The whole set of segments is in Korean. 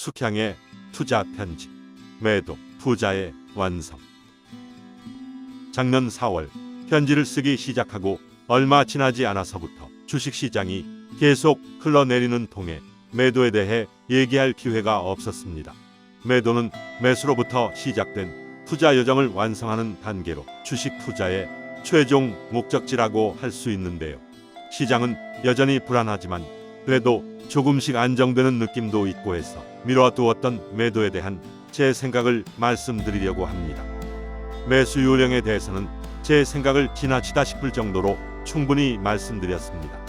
숙향의 투자 편지. 매도 투자의 완성. 작년 4월 편지를 쓰기 시작하고 얼마 지나지 않아서부터 주식시장이 계속 흘러내리는 통에 매도에 대해 얘기할 기회가 없었습니다. 매도는 매수로부터 시작된 투자 여정을 완성하는 단계로 주식 투자의 최종 목적지라고 할 수 있는데요. 시장은 여전히 불안하지만 그래도 조금씩 안정되는 느낌도 있고 해서 미뤄두었던 매도에 대한 제 생각을 말씀드리려고 합니다. 매수 요령에 대해서는 제 생각을 지나치다 싶을 정도로 충분히 말씀드렸습니다.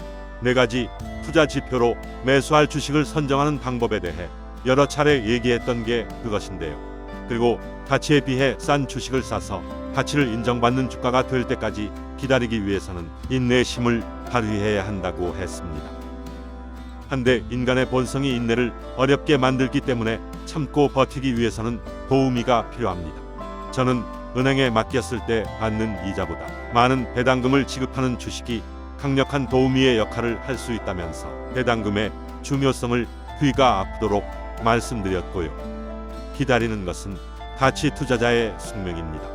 4가지 투자 지표로 매수할 주식을 선정하는 방법에 대해 여러 차례 얘기했던 게 그것인데요. 그리고 가치에 비해 싼 주식을 사서 가치를 인정받는 주가가 될 때까지 기다리기 위해서는 인내심을 발휘해야 한다고 했습니다. 한데 인간의 본성이 인내를 어렵게 만들기 때문에 참고 버티기 위해서는 도우미가 필요합니다. 저는 은행에 맡겼을 때 받는 이자보다 많은 배당금을 지급하는 주식이 강력한 도우미의 역할을 할 수 있다면서 배당금의 중요성을 귀가 아프도록 말씀드렸고요. 기다리는 것은 가치 투자자의 숙명입니다.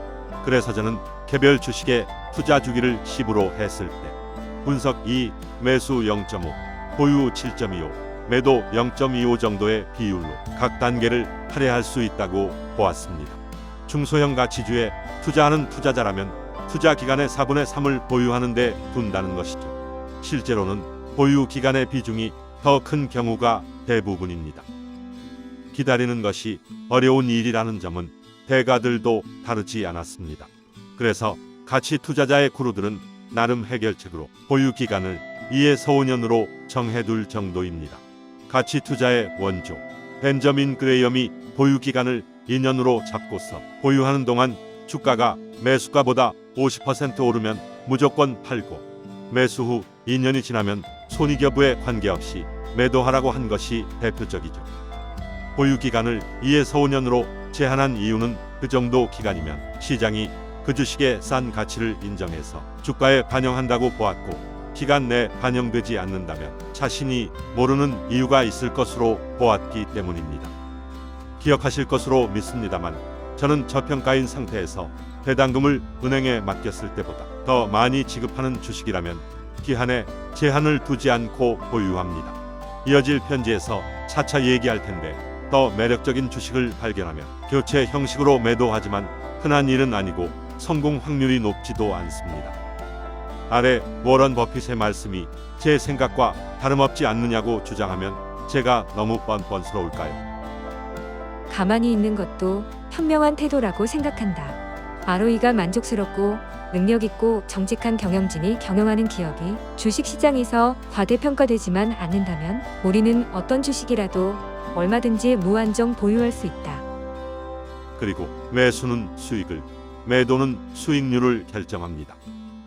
그래서 저는 개별 주식의 투자 주기를 10으로 했을 때 분석 2, 매수 0.5, 보유 7.25, 매도 0.25 정도의 비율로 각 단계를 할애할 수 있다고 보았습니다. 중소형 가치주에 투자하는 투자자라면 투자 기간의 4분의 3을 보유하는 데 둔다는 것이죠. 실제로는 보유 기간의 비중이 더 큰 경우가 대부분입니다. 기다리는 것이 어려운 일이라는 점은 대가들도 다르지 않았습니다. 그래서 가치 투자자의 구루들은 나름 해결책으로 보유 기간을 2에서 5년으로 정해둘 정도입니다. 가치 투자의 원조 벤저민 그레이엄이 보유 기간을 2년으로 잡고서 보유하는 동안 주가가 매수가보다 50% 오르면 무조건 팔고 매수 후 2년이 지나면 손익여부에 관계없이 매도하라고 한 것이 대표적이죠. 보유 기간을 2에서 5년으로 제한한 이유는 그 정도 기간이면 시장이 그 주식의 싼 가치를 인정해서 주가에 반영한다고 보았고 기간 내 반영되지 않는다면 자신이 모르는 이유가 있을 것으로 보았기 때문입니다. 기억하실 것으로 믿습니다만 저는 저평가인 상태에서 배당금을 은행에 맡겼을 때보다 더 많이 지급하는 주식이라면 기한에 제한을 두지 않고 보유합니다. 이어질 편지에서 차차 얘기할 텐데 더 매력적인 주식을 발견하면 교체 형식으로 매도하지만 흔한 일은 아니고 성공 확률이 높지도 않습니다. 아래 워런 버핏의 말씀이 제 생각과 다름없지 않느냐고 주장하면 제가 너무 뻔뻔스러울까요? 가만히 있는 것도 현명한 태도라고 생각한다. ROE가 만족스럽고 능력 있고 정직한 경영진이 경영하는 기업이 주식시장에서 과대평가되지만 않는다면 우리는 어떤 주식이라도 얼마든지 무한정 보유할 수 있다. 그리고 매수는 수익을, 매도는 수익률을 결정합니다.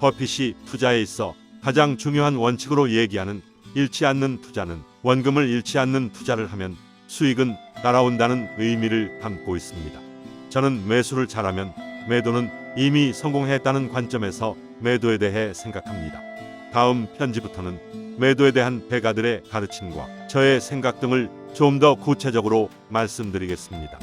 버핏이 투자에 있어 가장 중요한 원칙으로 얘기하는 잃지 않는 투자는 원금을 잃지 않는 투자를 하면 수익은 따라온다는 의미를 담고 있습니다. 저는 매수를 잘하면 매도는 이미 성공했다는 관점에서 매도에 대해 생각합니다. 다음 편지부터는 매도에 대한 대가들의 가르침과 저의 생각 등을 좀 더 구체적으로 말씀드리겠습니다.